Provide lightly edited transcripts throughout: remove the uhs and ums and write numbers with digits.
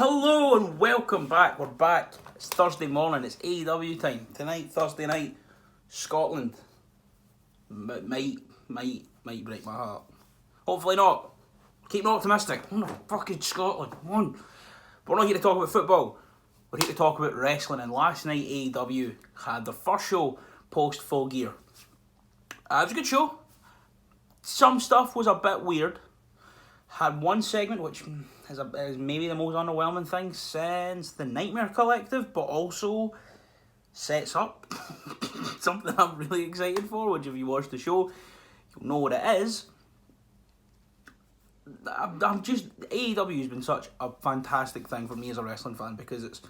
Hello and welcome back. We're back. It's Thursday morning. It's AEW time. Tonight, Thursday night, Scotland might break my heart. Hopefully not. Keep me optimistic. Oh no, fucking Scotland. Come on. But we're not here to talk about football. We're here to talk about wrestling. And last night, AEW had their first show post Full Gear. It was a good show. Some stuff was a bit weird. Had one segment which is maybe the most underwhelming thing since the Nightmare Collective, but also sets up something I'm really excited for, which if you watch the show, you'll know what it is. AEW has been such a fantastic thing for me as a wrestling fan, because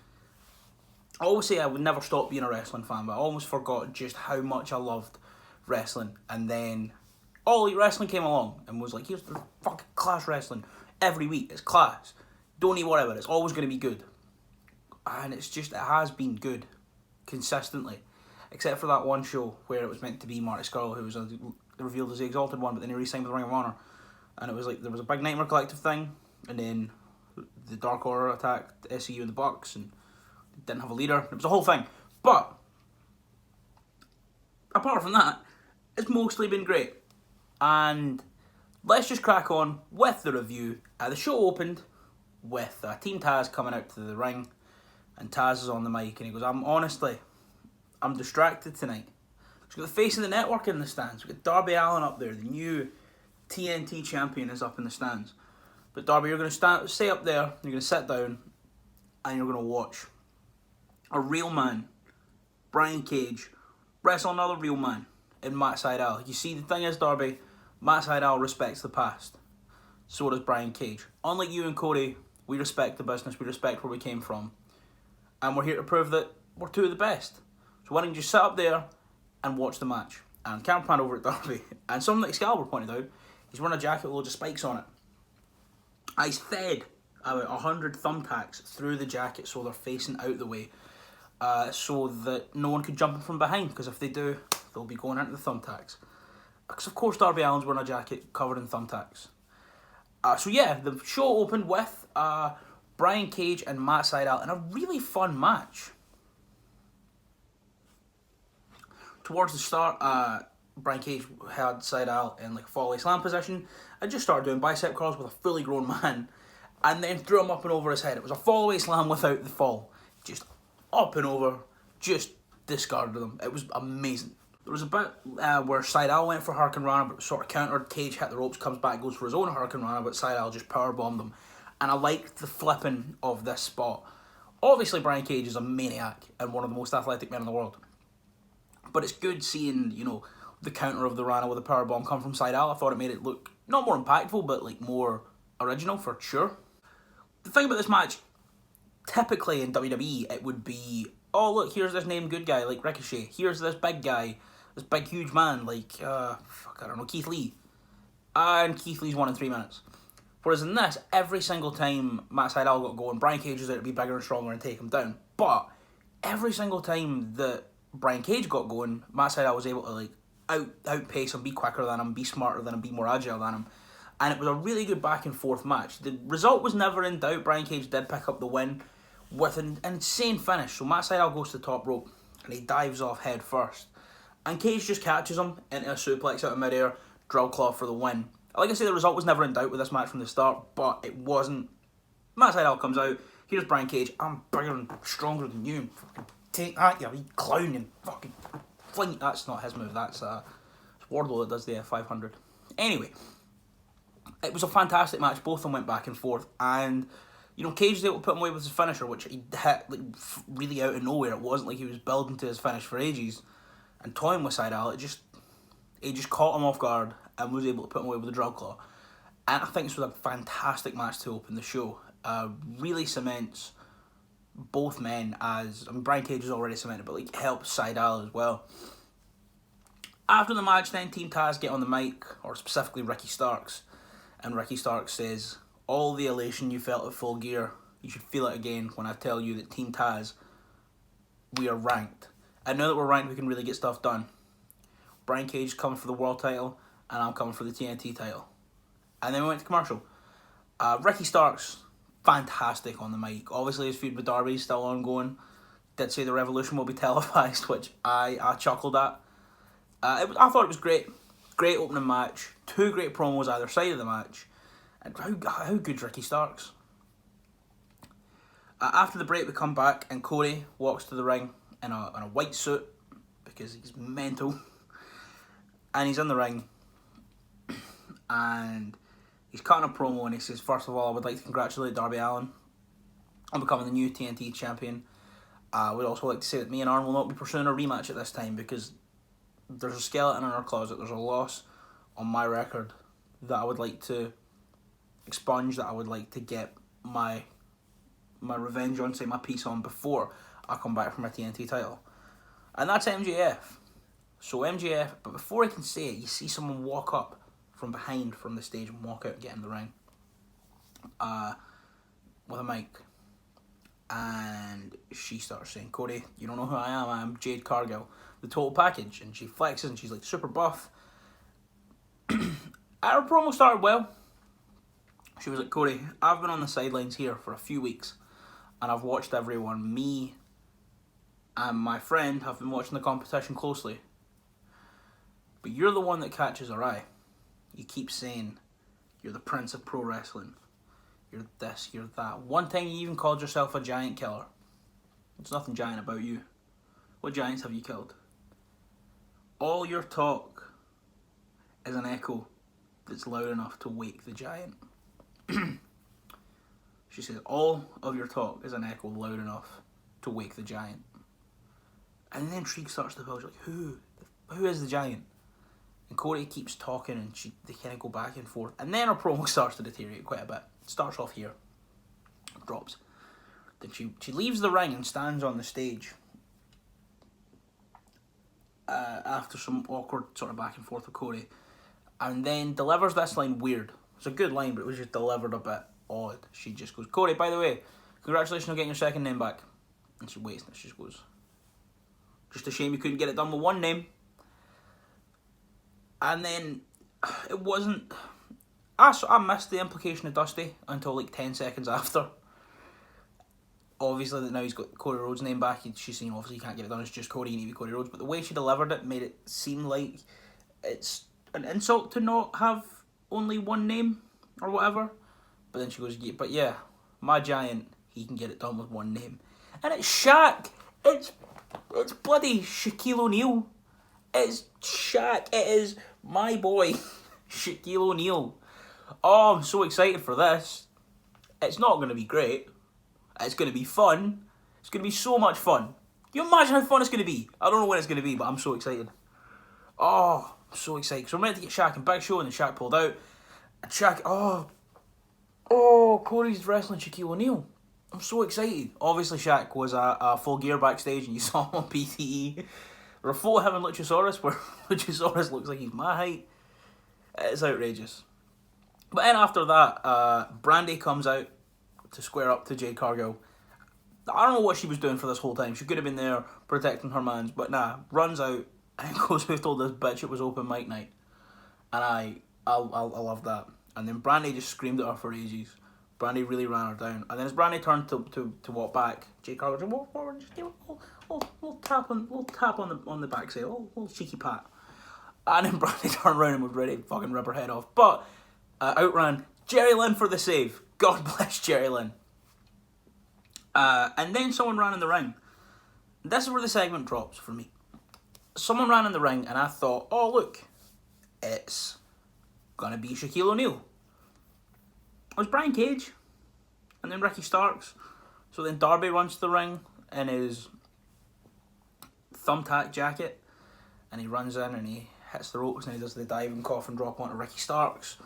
I always say I would never stop being a wrestling fan, but I almost forgot just how much I loved wrestling. And then All Elite Wrestling came along and was like, here's the fucking class wrestling. Every week, it's class. Don't need whatever, it's always going to be good. And it has been good. Consistently. Except for that one show where it was meant to be Marty Scurll, who was revealed as the Exalted One, but then he re-signed with Ring of Honor. And it was like, there was a big Nightmare Collective thing, and then the Dark Order attacked the SCU and the Bucks, and didn't have a leader. It was a whole thing. But apart from that, it's mostly been great. And let's just crack on with the review. The show opened with Team Taz coming out to the ring, and Taz is on the mic, and he goes, I'm distracted tonight. We've got the face of the network in the stands. We've got Darby Allin up there, the new TNT champion is up in the stands. But Darby, you're going to stay up there, you're going to sit down, and you're going to watch a real man, Brian Cage, wrestle another real man in Matt Sydal. You see, the thing is, Darby, Matt Sydal respects the past. So does Brian Cage. Unlike you and Cody, we respect the business, we respect where we came from. And we're here to prove that we're two of the best. So why don't you just sit up there and watch the match? And camera pan over at Darby. And something that Excalibur pointed out, he's wearing a jacket with loads of spikes on it. He's fed about 100 thumbtacks through the jacket so they're facing out the way. So that no one could jump in from behind, because if they do, they'll be going into the thumbtacks. Because of course Darby Allin's wearing a jacket covered in thumbtacks. So yeah, the show opened with Brian Cage and Matt Sydal in a really fun match. Towards the start, Brian Cage had Sydal in like a follow slam position and just started doing bicep curls with a fully grown man, and then threw him up and over his head. It was a follow slam without the fall. Just up and over, just discarded him. It was amazing. There was a bit where Sydal went for Hurricane Rana, but sort of countered. Cage hit the ropes, comes back, goes for his own Hurricane Rana, but Sydal just powerbombed him. And I liked the flipping of this spot. Obviously, Brian Cage is a maniac and one of the most athletic men in the world. But it's good seeing, the counter of the Rana with a powerbomb come from Sydal. I thought it made it look not more impactful, but like more original for sure. The thing about this match, typically in WWE, it would be, oh look, here's this named good guy like Ricochet. Here's this big guy, this big huge man like, Keith Lee. And Keith Lee's won in 3 minutes. Whereas in this, every single time Matt Sydal got going, Brian Cage was there to be bigger and stronger and take him down. But every single time that Brian Cage got going, Matt Sydal was able to outpace him, be quicker than him, be smarter than him, be more agile than him. And it was a really good back and forth match. The result was never in doubt. Brian Cage did pick up the win with an insane finish. So Matt Sydal goes to the top rope and he dives off head first. And Cage just catches him into a suplex out of midair, drill claw for the win. Like I say, the result was never in doubt with this match from the start, but it wasn't. Matt Sydal comes out, here's Brian Cage, I'm bigger and stronger than you, and fucking take that, you wee clown, and fucking fling. That's not his move, that's Wardlow that does the F500. Anyway, it was a fantastic match, both of them went back and forth, and Cage was able to put him away with his finisher, which he hit really out of nowhere. It wasn't like he was building to his finish for ages and toying with Sydal. It just caught him off guard and was able to put him away with a drill claw. And I think this was a fantastic match to open the show. Really cements both men as, Brian Cage is already cemented, but helps Sydal as well. After the match then, Team Taz get on the mic, or specifically Ricky Starks, and Ricky Starks says, all the elation you felt at Full Gear, you should feel it again when I tell you that Team Taz, we are ranked. And now that we're ranked, we can really get stuff done. Brian Cage is coming for the world title, and I'm coming for the TNT title. And then we went to commercial. Ricky Starks fantastic on the mic. Obviously, his feud with Darby is still ongoing. Did say the Revolution will be televised, which I chuckled at. I thought it was great. Great opening match. 2 great promos either side of the match. And how good's Ricky Starks? After the break, we come back and Cody walks to the ring in a white suit because he's mental. And he's in the ring. And he's cutting a promo and he says, first of all, I would like to congratulate Darby Allin on becoming the new TNT champion. I would also like to say that me and Arn will not be pursuing a rematch at this time because there's a skeleton in our closet. There's a loss on my record that I would like to expunge, that I would like to get my revenge on, say my piece on before I come back for my TNT title. And that's MJF. So MJF, but before he can say it, you see someone walk up from behind from the stage and walk out and get in the ring with a mic. And she starts saying, Cody, you don't know who I am. I'm Jade Cargill, the total package. And she flexes and she's like super buff. Her promo started well. She was like, Cody, I've been on the sidelines here for a few weeks and I've watched everyone. Me and my friend have been watching the competition closely. But you're the one that catches our eye. You keep saying you're the Prince of Pro Wrestling. You're this, you're that. One time you even called yourself a giant killer. There's nothing giant about you. What giants have you killed? All your talk is an echo that's loud enough to wake the giant. She says, all of your talk is an echo loud enough to wake the giant. And then intrigue starts to build. Like, who is the giant? And Cody keeps talking and they kind of go back and forth. And then her promo starts to deteriorate quite a bit. Starts off here. Drops. Then she leaves the ring and stands on the stage. After some awkward sort of back and forth with Cody. And then delivers this line weird. It's a good line, but it was just delivered a bit odd. She just goes, Cody, by the way, congratulations on getting your second name back. And she waits and she just goes, just a shame you couldn't get it done with one name. And then it wasn't... I missed the implication of Dusty until like 10 seconds after. Obviously, that now he's got Cody Rhodes' name back. She's saying, obviously, you can't get it done. It's just Cody, you need to be Cody Rhodes. But the way she delivered it made it seem like it's an insult to not have only one name or whatever. But then she goes, yeah, but yeah, my giant, he can get it done with one name. And it's Shaq. It's bloody Shaquille O'Neal. It's Shaq. It is my boy, Shaquille O'Neal. Oh, I'm so excited for this. It's not going to be great. It's going to be fun. It's going to be so much fun. Can you imagine how fun it's going to be? I don't know when it's going to be, but I'm so excited. Oh, I'm so excited. So I'm ready to get Shaq and Big Show, and then Shaq pulled out. And Shaq, Cody's wrestling Shaquille O'Neal. I'm so excited. Obviously, Shaq was a Full Gear backstage, and you saw him on PTE. There are a photo of him and Luchasaurus, where Luchasaurus looks like he's my height. It's outrageous. But then after that, Brandy comes out to square up to Jade Cargill. I don't know what she was doing for this whole time. She could have been there protecting her mans, but nah, runs out and goes, who told this bitch it was open mic night? And I love that. And then Brandy just screamed at her for ages. Brandy really ran her down. And then as Brandy turned to walk back, Jade Cargill said, walk forward, just give a little tap on the backside, a little cheeky pat. And then Brandy turned around and was ready to fucking rip her head off. But outran Jerry Lynn for the save. God bless Jerry Lynn. And then someone ran in the ring. This is where the segment drops for me. Someone ran in the ring and I thought, oh look, it's gonna be Shaquille O'Neal. It was Brian Cage. And then Ricky Starks. So then Darby runs to the ring in his thumbtack jacket. And he runs in and he hits the ropes and he does the diving coffin drop onto Ricky Starks.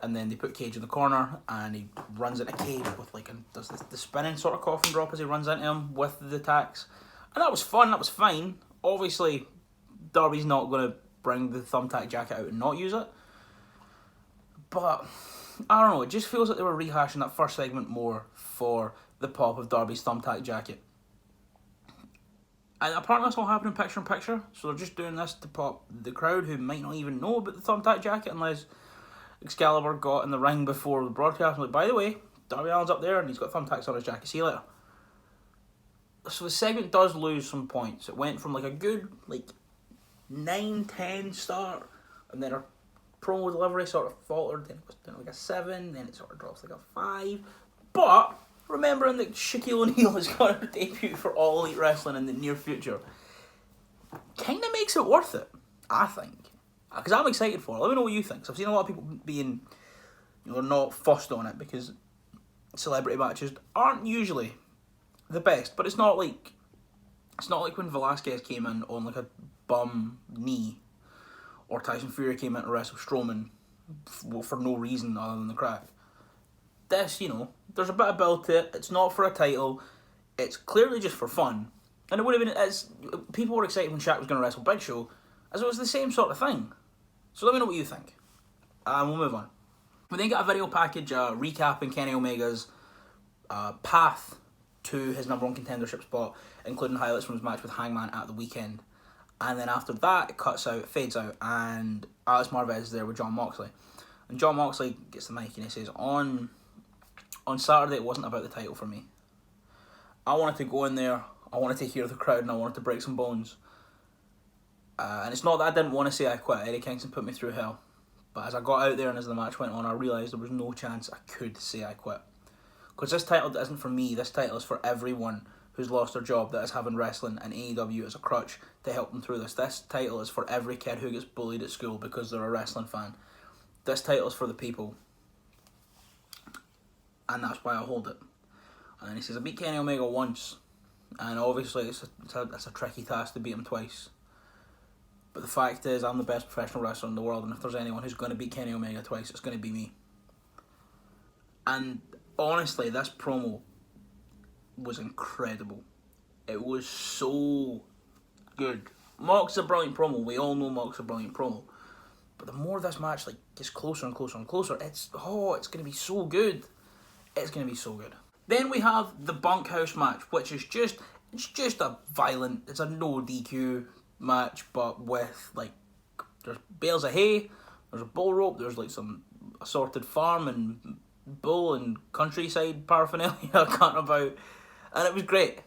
And then they put Cage in the corner and he runs into Cage with does the spinning sort of coffin drop as he runs into him with the tacks. And that was fun, that was fine. Obviously, Darby's not going to bring the thumbtack jacket out and not use it. But, I don't know, it just feels like they were rehashing that first segment more for the pop of Darby's thumbtack jacket. And apparently that's all happening picture in picture, so they're just doing this to pop the crowd who might not even know about the thumbtack jacket unless Excalibur got in the ring before the broadcast. I'm like, by the way, Darby Allin's up there and he's got thumbtacks on his jacket. See you later. So the segment does lose some points. It went from like a good 9-10 start, and then our promo delivery sort of faltered, then it was down like a 7, then it sort of drops like a 5. But remembering that Shaquille O'Neal is going to debut for All Elite Wrestling in the near future, kind of makes it worth it, I think. Because I'm excited for it. Let me know what you think. So I've seen a lot of people being, they're not fussed on it because celebrity matches aren't usually the best. But it's not like when Velasquez came in on like a bum knee, or Tyson Fury came in to wrestle Strowman for no reason other than the crack. This, there's a bit of build to it. It's not for a title. It's clearly just for fun. And it would have been, as people were excited when Shaq was going to wrestle Big Show, as it was the same sort of thing. So let me know what you think. And we'll move on. We then got a video package recapping Kenny Omega's path to his number one contendership spot, including highlights from his match with Hangman at the weekend. And then after that, it fades out, and Alex Marvez is there with Jon Moxley. And Jon Moxley gets the mic and he says, on Saturday it wasn't about the title for me. I wanted to go in there, I wanted to hear the crowd, and I wanted to break some bones. And it's not that I didn't want to say I quit. Eddie Kingston put me through hell. But as I got out there and as the match went on, I realised there was no chance I could say I quit. Because this title isn't for me, this title is for everyone who's lost their job that is having wrestling and AEW as a crutch to help them through this. This title is for every kid who gets bullied at school because they're a wrestling fan. This title is for the people. And that's why I hold it. And he says, I beat Kenny Omega once. And obviously it's a tricky task to beat him twice. But the fact is, I'm the best professional wrestler in the world, and if there's anyone who's going to beat Kenny Omega twice, it's going to be me. And honestly, this promo was incredible. It was so good. Mox is a brilliant promo. We all know Mox is a brilliant promo. But the more this match gets closer and closer and closer, it's going to be so good. It's going to be so good. Then we have the Bunkhouse Match, which is just a violent, it's a no DQ match, but with there's bales of hay, there's a bull rope, there's some assorted farm and bull and countryside paraphernalia cutting about, and it was great.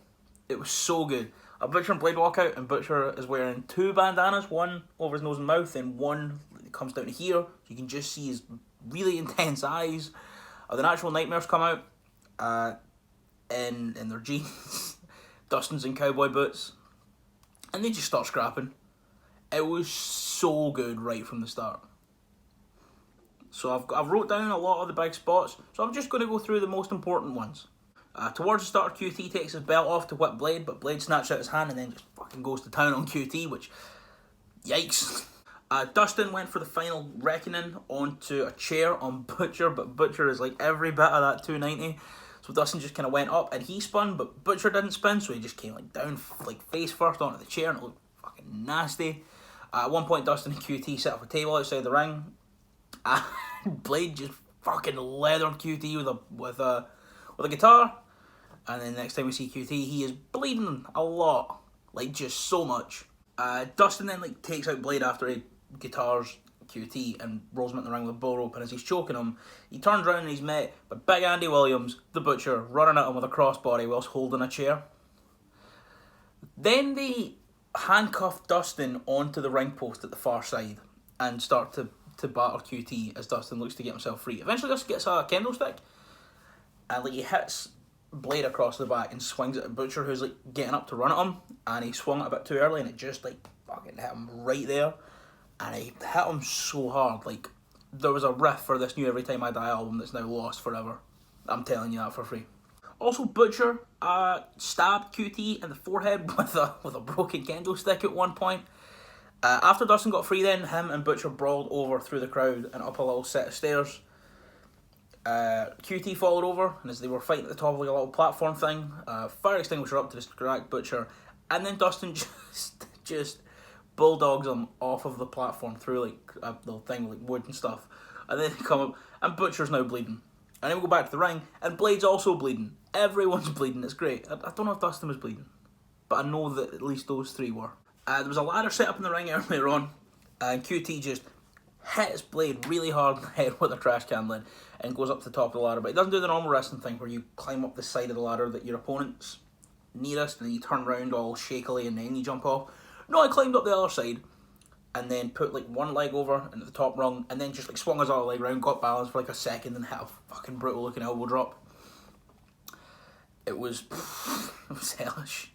It was so good. A Butcher and Blade walk out, and Butcher is wearing 2 bandanas, one over his nose and mouth, and one comes down to here. You can just see his really intense eyes. The Natural Nightmares come out in their jeans, Dustin's in cowboy boots, and they just start scrapping. It was so good right from the start. So I've wrote down a lot of the big spots, so I'm just going to go through the most important ones. Towards the start, QT takes his belt off to whip Blade, but Blade snaps out his hand and then just fucking goes to town on QT, which, yikes. Dustin went for the final reckoning onto a chair on Butcher, but Butcher is every bit of that 290. So Dustin just kind of went up and he spun, but Butcher didn't spin, so he just came down face first onto the chair, and it looked fucking nasty. At one point, Dustin and QT set up a table outside the ring, and Blade just fucking leathered QT with a guitar. And then next time we see QT, he is bleeding a lot, just so much. Dustin then takes out Blade after he guitars QT and rolls him in the ring with a bull rope, and as he's choking him, he turns around and he's met by Big Andy Williams, the Butcher, running at him with a crossbody whilst holding a chair. Then they handcuff Dustin onto the ring post at the far side and start to batter QT as Dustin looks to get himself free. Eventually Dustin gets a kendo stick and he hits Blade across the back and swings it at Butcher, who's getting up to run at him, and he swung it a bit too early and it just fucking hit him right there. And he hit him so hard, there was a riff for this new Every Time I Die album that's now lost forever. I'm telling you that for free. Also, Butcher stabbed QT in the forehead with a broken kendo stick at one point. After Dustin got free then, him and Butcher brawled over through the crowd and up a little set of stairs. QT followed over, and as they were fighting at the top of a little platform thing, fire extinguisher up to distract Butcher, and then Dustin just bulldogs him off of the platform through a little thing with wood and stuff, and then they come up and Butcher's now bleeding, and then we go back to the ring and Blade's also bleeding. Everyone's bleeding. It's great. I don't know if Dustin was bleeding, but I know that at least those 3 were. There was a ladder set up in the ring earlier on, and QT just hits Blade really hard in the head with a trash can lid and goes up to the top of the ladder. But he doesn't do the normal wrestling thing where you climb up the side of the ladder that your opponent's nearest and then you turn around all shakily and then you jump off. No, I climbed up the other side and then put like one leg over into the top rung and then just like swung his other leg around, got balance for like a second and hit a fucking brutal looking elbow drop. It was hellish.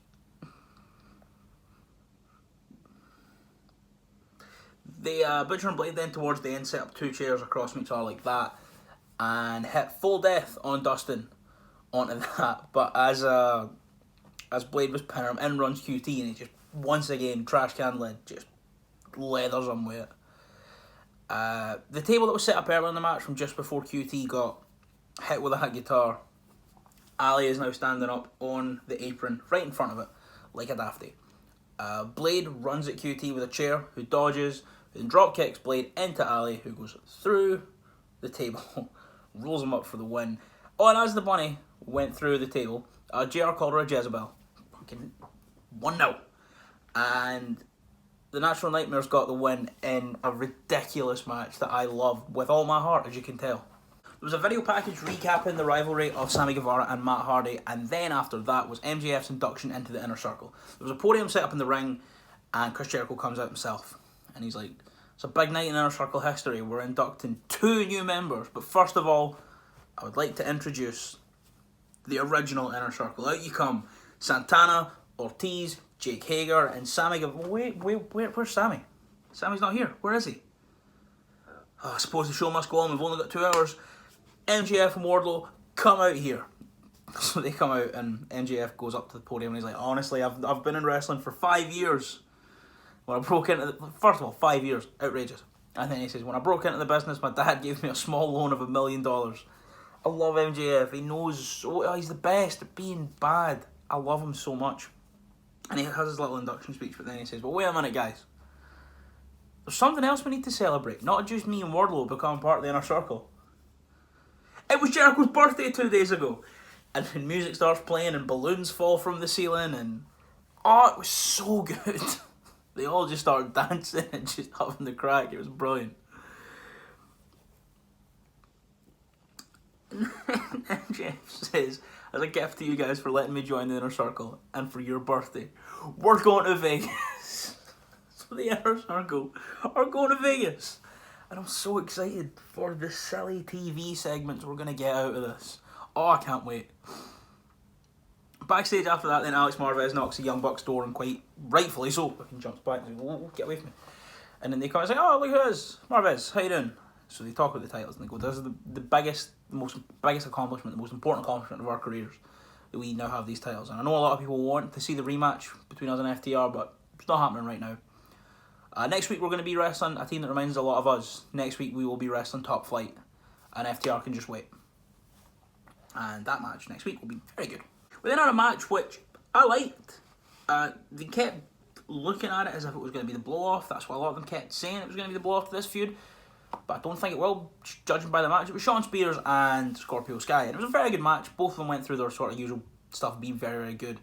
The Butcher and Blade then towards the end set up 2 chairs across from each other like that and hit full death on Dustin onto that. But as Blade was pinning him, in runs QT and he just once again trash can lid just leathers him with it. The table that was set up earlier in the match from just before QT got hit with a hit guitar. Ali is now standing up on the apron right in front of it like a dafty. Blade runs at QT with a chair, who dodges, then drop kicks Blade into Ali, who goes through the table, rolls him up for the win. Oh, and as the bunny went through the table, JR called her a Jezebel. Fucking 1-0. And the Natural Nightmares got the win in a ridiculous match that I love with all my heart, as you can tell. There was a video package recapping the rivalry of Sammy Guevara and Matt Hardy, and then after that was MJF's induction into the Inner Circle. There was a podium set up in the ring, and Chris Jericho comes out himself, and he's like, it's a big night in Inner Circle history. We're inducting 2 new members, but first of all, I would like to introduce the original Inner Circle. Out you come. Santana, Ortiz, Jake Hager, and Sammy Guevara. Where's Sammy? Sammy's not here. Where is he? Oh, I suppose the show must go on. We've only got 2 hours. MJF and Wardlow, come out here. So they come out and MJF goes up to the podium and he's like, honestly, I've been in wrestling for 5 years. When I broke into first of all, 5 years, outrageous. And then he says, when I broke into the business, my dad gave me a small loan of $1 million. I love MJF. He knows, he's the best at being bad. I love him so much. And he has his little induction speech, but then he says, well, wait a minute, guys. There's something else we need to celebrate. Not just me and Wardlow becoming part of the Inner Circle. It was Jericho's birthday 2 days ago. And then music starts playing and balloons fall from the ceiling and... oh, it was so good. They all just started dancing and just having the crack. It was brilliant. MJF says, as a gift to you guys for letting me join the Inner Circle and for your birthday, we're going to Vegas. So the Inner Circle are going to Vegas. And I'm so excited for the silly TV segments we're going to get out of this. Oh, I can't wait. Backstage after that, then Alex Marvez knocks the Young Bucks door and quite rightfully so. Fucking jumps back and says, oh, get away from me. And then they come and say, oh, look who it is. Marvez, how you doing? So they talk about the titles and they go, this is the biggest accomplishment, the most important accomplishment of our careers, that we now have these titles. And I know a lot of people want to see the rematch between us and FTR, but it's not happening right now. Next week we're going to be wrestling a team that reminds a lot of us. Next week we will be wrestling Top Flight, and FTR can just wait. And that match next week will be very good. We then had a match which I liked. They kept looking at it as if it was going to be the blow-off. That's what a lot of them kept saying, it was going to be the blow-off to this feud. But I don't think it will, judging by the match. It was Shawn Spears and Scorpio Sky, and it was a very good match. Both of them went through their sort of usual stuff, being very, very good.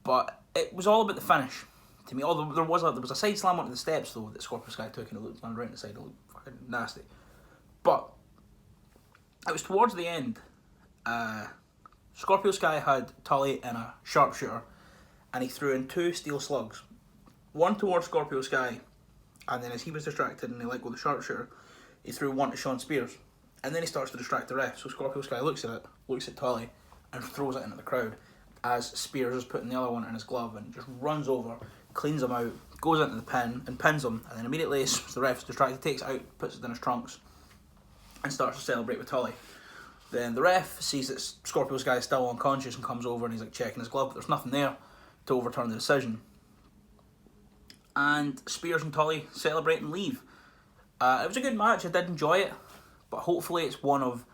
But it was all about the finish. To me, although there was a side slam onto the steps though that Scorpio Sky took and it looked right the side. It looked fucking nasty. But it was towards the end. Scorpio Sky had Tully in a sharpshooter, and he threw in 2 steel slugs, one towards Scorpio Sky, and then as he was distracted and he let go of the sharpshooter, he threw one to Shawn Spears, and then he starts to distract the ref. So Scorpio Sky looks at it, looks at Tully, and throws it into the crowd as Spears is putting the other one in his glove and just runs over, cleans him out, goes into the pin and pins him, and then immediately as the ref's distracted, takes it out, puts it in his trunks and starts to celebrate with Tully. Then the ref sees that Scorpio Sky is still unconscious and comes over and he's like checking his glove, but there's nothing there to overturn the decision. And Spears and Tully celebrate and leave. It was a good match, I did enjoy it, but hopefully it's one of,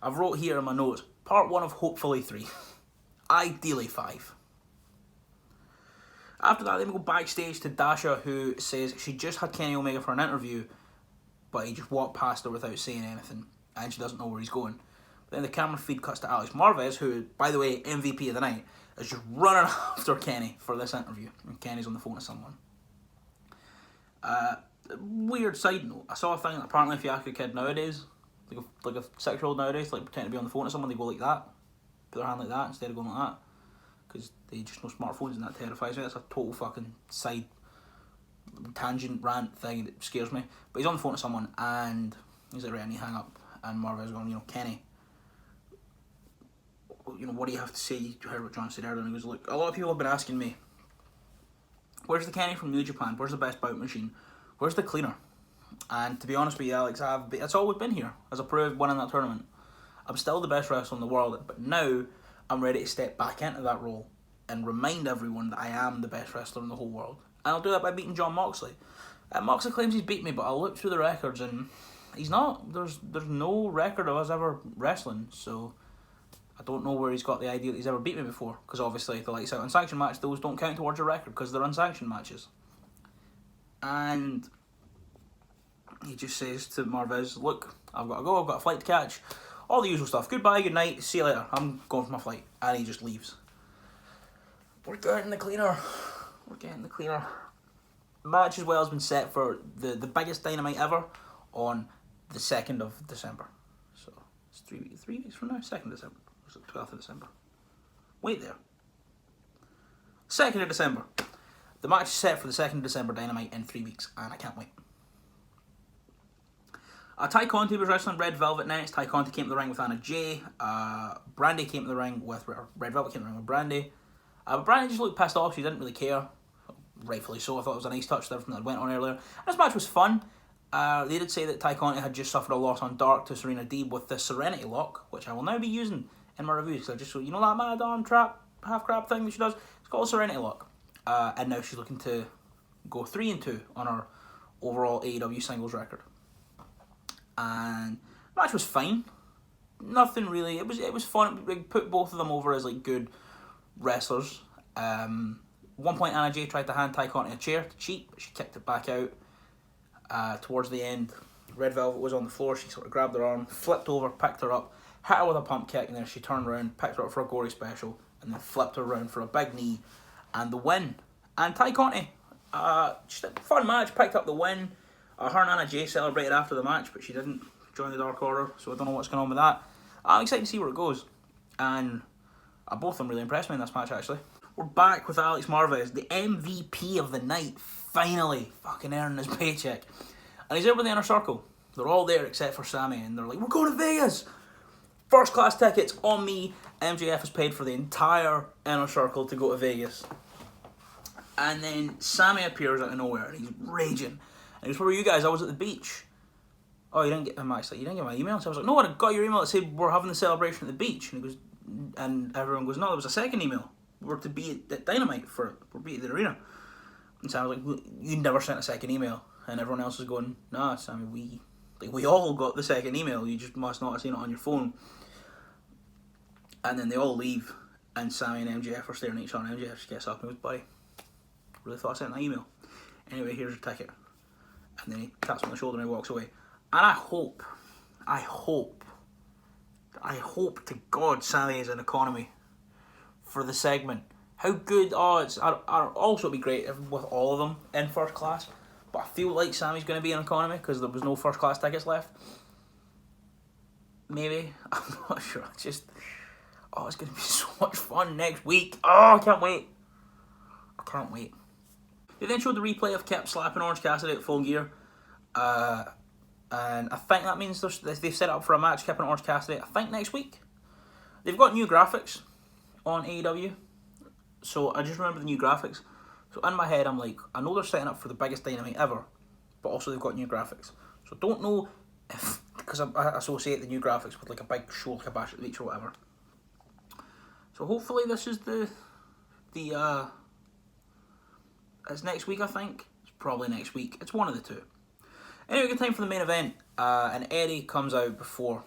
I've wrote here in my notes, part 1 of hopefully 3. Ideally 5. After that, then we go backstage to Dasha, who says she just had Kenny Omega for an interview, but he just walked past her without saying anything, and she doesn't know where he's going. But then the camera feed cuts to Alex Marvez, who, by the way, MVP of the night, is just running after Kenny for this interview, and Kenny's on the phone to someone. weird side note. I saw a thing that apparently if you ask a kid nowadays, like a 6-year-old nowadays, like pretend to be on the phone to someone, they go like that, put their hand like that instead of going like that, because they just know smartphones, and that terrifies me. That's a total fucking side tangent rant thing that scares me. But he's on the phone to someone and he's like, right, I need to hang up. And Marvel's going, Kenny, what do you have to say? You heard what John said earlier. And he goes, look, a lot of people have been asking me, where's the Kenny from New Japan? Where's the best bout machine? Where's the cleaner? And to be honest with you, Alex, it's always been here, as I proved winning that tournament. I'm still the best wrestler in the world, but now I'm ready to step back into that role and remind everyone that I am the best wrestler in the whole world. And I'll do that by beating John Moxley. Moxley claims he's beat me, but I'll look through the records and he's not. There's no record of us ever wrestling, so I don't know where he's got the idea that he's ever beat me before, because obviously the lights out unsanctioned match, those don't count towards a record because they're unsanctioned matches. And he just says to Marvez, look, I've got to go, I've got a flight to catch, all the usual stuff, goodbye, good night, see you later, I'm going for my flight. And he just leaves. We're getting the cleaner. Match as well has been set for the biggest Dynamite ever on the 2nd of December. So it's 3 weeks from now, 2nd December. Or is it 12th of December? Wait there. 2nd of December. The match is set for the 2nd of December Dynamite in 3 weeks, and I can't wait. Ty Conti was wrestling Red Velvet next. Ty Conti came to the ring with Anna Jay. Brandy came to the ring with... Red Velvet came to the ring with Brandy. But Brandy just looked pissed off. She didn't really care. Rightfully so. I thought it was a nice touch to everything that went on earlier. This match was fun. They did say that Ty Conti had just suffered a loss on Dark to Serena Deeb with the Serenity Lock, which I will now be using in my reviews. So just so you know, that mad arm trap, half crab thing that she does, it's called Serenity Lock. And now she's looking to go 3-2 on her overall AEW singles record. And the match was fine. Nothing really. It was fun. It put both of them over as like good wrestlers. One point Anna Jay tried to hand Ty Conti a chair to cheat, but she kicked it back out. Towards the end, Red Velvet was on the floor. She sort of grabbed her arm, flipped over, picked her up, hit her with a pump kick, and then she turned around, picked her up for a gory special, and then flipped her around for a big knee and the win. And Ty Conti, just a fun match, picked up the win. Her and Anna Jay celebrated after the match, but she didn't join the Dark Order, so I don't know what's going on with that. I'm excited to see where it goes. And both of them really impressed me in this match, actually. We're back with Alex Marvez, the MVP of the night, finally fucking earning his paycheck. And he's out with the Inner Circle. They're all there except for Sammy, and they're like, we're going to Vegas! First class tickets on me. MJF has paid for the entire Inner Circle to go to Vegas. And then Sammy appears out of nowhere, and he's raging. And he goes, where were you guys? I was at the beach. Oh, you didn't get him, actually. You didn't get my email? So I was like, no, I got your email that said we're having the celebration at the beach. And he goes, and everyone goes, no, there was a second email. We're to be at Dynamite for it. We're be at the arena. And Sam was like, you never sent a second email. And everyone else was going, nah, Sammy, we all got the second email. You just must not have seen it on your phone. And then they all leave. And Sammy and MJF are staring at each other. And MJF just gets up and goes, buddy, really thought I sent an email. Anyway, here's your ticket. And then he taps him on the shoulder and he walks away. And I hope to God Sammy is an economy for the segment. How good, I'd also be great with all of them in first class, but I feel like Sammy's going to be in economy because there was no first class tickets left. Maybe, I'm not sure. It's going to be so much fun next week. I can't wait. They then showed the replay of Kip slapping Orange Cassidy at Full Gear. And I think that means they've set up for a match, Kip and Orange Cassidy, I think next week. They've got new graphics on AEW. So I just remember the new graphics. So in my head, I'm like, I know they're setting up for the biggest Dynamite ever, but also they've got new graphics. So I don't know if, because I associate the new graphics with like a big show, like a Bash at the Beach or whatever. So hopefully this is it's next week, I think. It's probably next week. It's one of the two. Anyway, good time for the main event. And Eddie comes out before.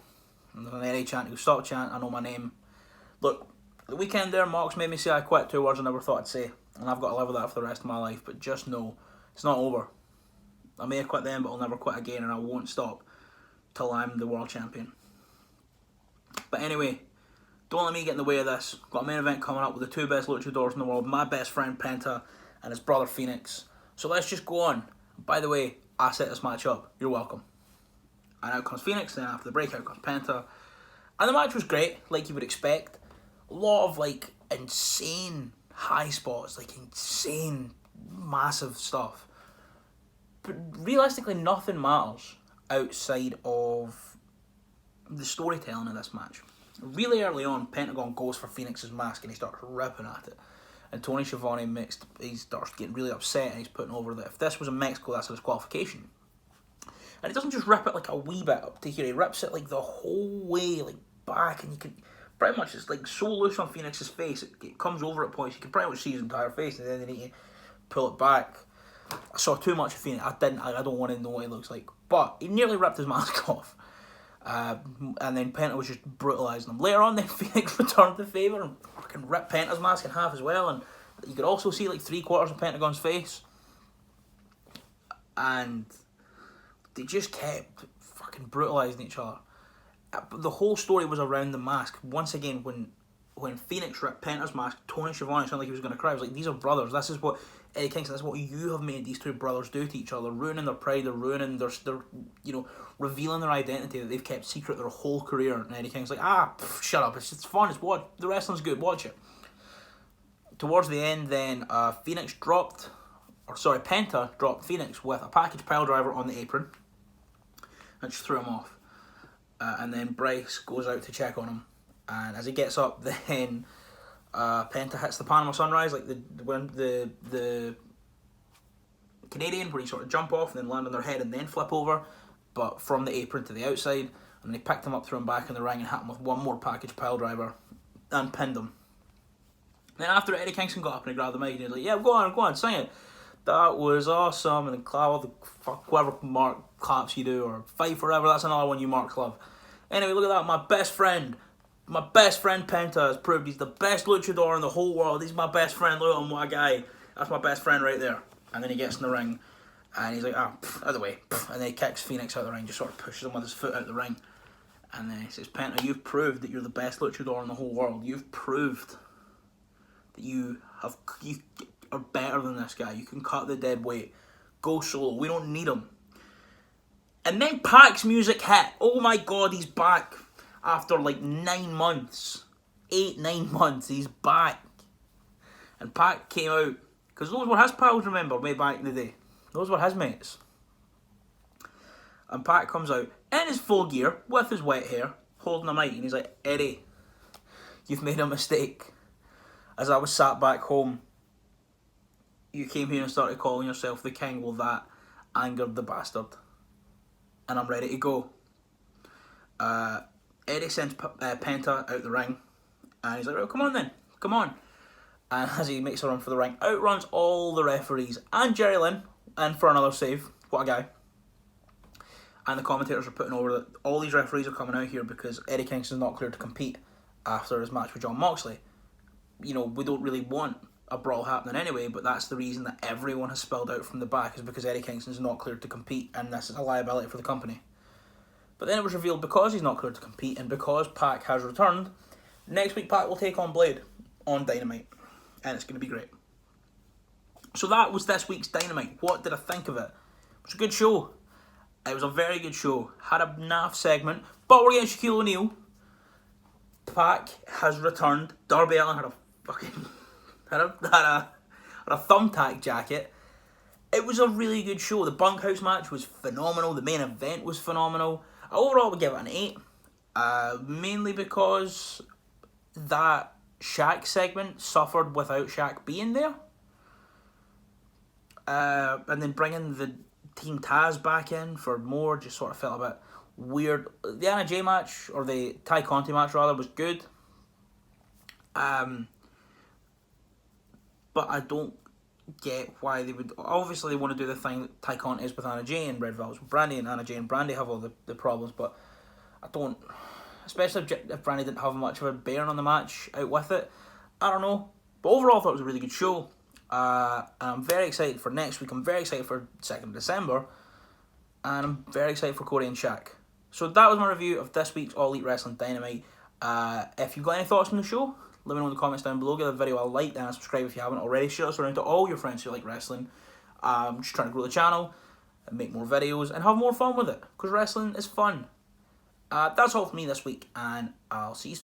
And there's an Eddie chant. He goes, stop chant, I know my name. Look, the weekend there, Mox made me say I quit, 2 words I never thought I'd say. And I've got to live with that for the rest of my life. But just know, it's not over. I may have quit then, but I'll never quit again. And I won't stop till I'm the world champion. But anyway, don't let me get in the way of this. Got a main event coming up with the 2 best luchadors in the world. My best friend Penta and his brother Phoenix. So let's just go on. By the way, I set this match up. You're welcome. And out comes Phoenix, then after the break out comes Penta. And the match was great, like you would expect. A lot of like insane high spots, like insane massive stuff. But realistically nothing matters outside of the storytelling of this match. Really early on, Pentagon goes for Phoenix's mask and he starts ripping at it. And Tony Schiavone he starts getting really upset and he's putting over that if this was in Mexico, that's a disqualification. And he doesn't just rip it like a wee bit up to here, he rips it like the whole way, like back, and you can pretty much, it's like so loose on Phoenix's face, it comes over at points, you can pretty much see his entire face, and then they need to pull it back. I saw too much of Phoenix, I don't want to know what he looks like, but he nearly ripped his mask off. And then Penta was just brutalising him. Later on, then Phoenix returned the favour and fucking ripped Penta's mask in half as well, and you could also see like 3/4 of Pentagon's face. And they just kept fucking brutalising each other. The whole story was around the mask. Once again, when Phoenix ripped Penta's mask, Tony Schiavone sounded like he was going to cry. He was like, these are brothers. This is what Eddie Kingston, this is what you have made these two brothers do to each other, ruining their pride, they're ruining their revealing their identity that they've kept secret their whole career. And Eddie Kingston's like, shut up, it's fun, it's what the wrestling's good, watch it. Towards the end then, Penta dropped Phoenix with a package pile driver on the apron and just threw him off. And then Bryce goes out to check on him, and as he gets up, then Penta hits the Panama Sunrise, like the Canadian, where he sort of jump off and then land on their head and then flip over, but from the apron to the outside, and they picked him up, threw him back in the ring, and hit him with one more package pile driver and pinned him. Then after Eddie Kingston got up and he grabbed the mic and he was like, yeah, go on, sing it. That was awesome, and then clap all the whatever mark claps you do, or fight forever, that's another one you marks love. Anyway, look at that, my best friend Penta has proved he's the best luchador in the whole world. He's my best friend, look at him, what a guy. That's my best friend right there. And then he gets in the ring, and he's like, out of the way. And then he kicks Phoenix out of the ring, just sort of pushes him with his foot out of the ring. And then he says, Penta, you've proved that you're the best luchador in the whole world. You've proved that you are better than this guy. You can cut the dead weight. Go solo. We don't need him. And then Pac's music hit. Oh my god, he's back. After like 9 months. 8-9 months, he's back. And Pac came out, because those were his pals, remember, way back in the day. Those were his mates. And Pac comes out in his full gear, with his wet hair, holding a mic, and he's like, Eddie, you've made a mistake. As I was sat back home, you came here and started calling yourself the king. Well, that angered the bastard. And I'm ready to go. Eddie sends Penta out the ring. And he's like, oh, come on then. Come on. And as he makes a run for the ring, outruns all the referees and Jerry Lynn in for another save. What a guy. And the commentators are putting over that all these referees are coming out here because Eddie Kingston's not cleared to compete after his match with John Moxley. You know, we don't really want a brawl happening anyway, but that's the reason that everyone has spilled out from the back, is because Eddie Kingston's not cleared to compete, and this is a liability for the company. But then it was revealed, because he's not cleared to compete and because Pac has returned, next week Pac will take on Blade on Dynamite, and it's going to be great. So that was this week's Dynamite. What did I think of it? It was a good show. It was a very good show. Had a naff segment, but we're getting Shaquille O'Neal. Pac has returned. Darby Allin had a fucking had a thumbtack jacket. It was a really good show. The Bunkhouse match was phenomenal. The main event was phenomenal. I overall would give it an 8. Mainly because that Shaq segment suffered without Shaq being there. And then bringing the Team Taz back in for more just sort of felt a bit weird. The Anna Jay match, or the Ty Conti match rather, was good. But I don't get why they would. Obviously they want to do the thing that Ty Conti is with Anna Jay and Red Velvet's with Brandy, and Anna Jay and Brandy have all the problems, but I don't, especially if Brandy didn't have much of a bearing on the match out with it. I don't know. But overall I thought it was a really good show. And I'm very excited for next week. I'm very excited for 2nd of December. And I'm very excited for Cody and Shaq. So that was my review of this week's All Elite Wrestling Dynamite. If you've got any thoughts on the show, let me know in the comments down below. Give the video a like and subscribe if you haven't already. Share us around to all your friends who like wrestling. Just trying to grow the channel. and make more videos and have more fun with it, because wrestling is fun. That's all for me this week, and I'll see you soon.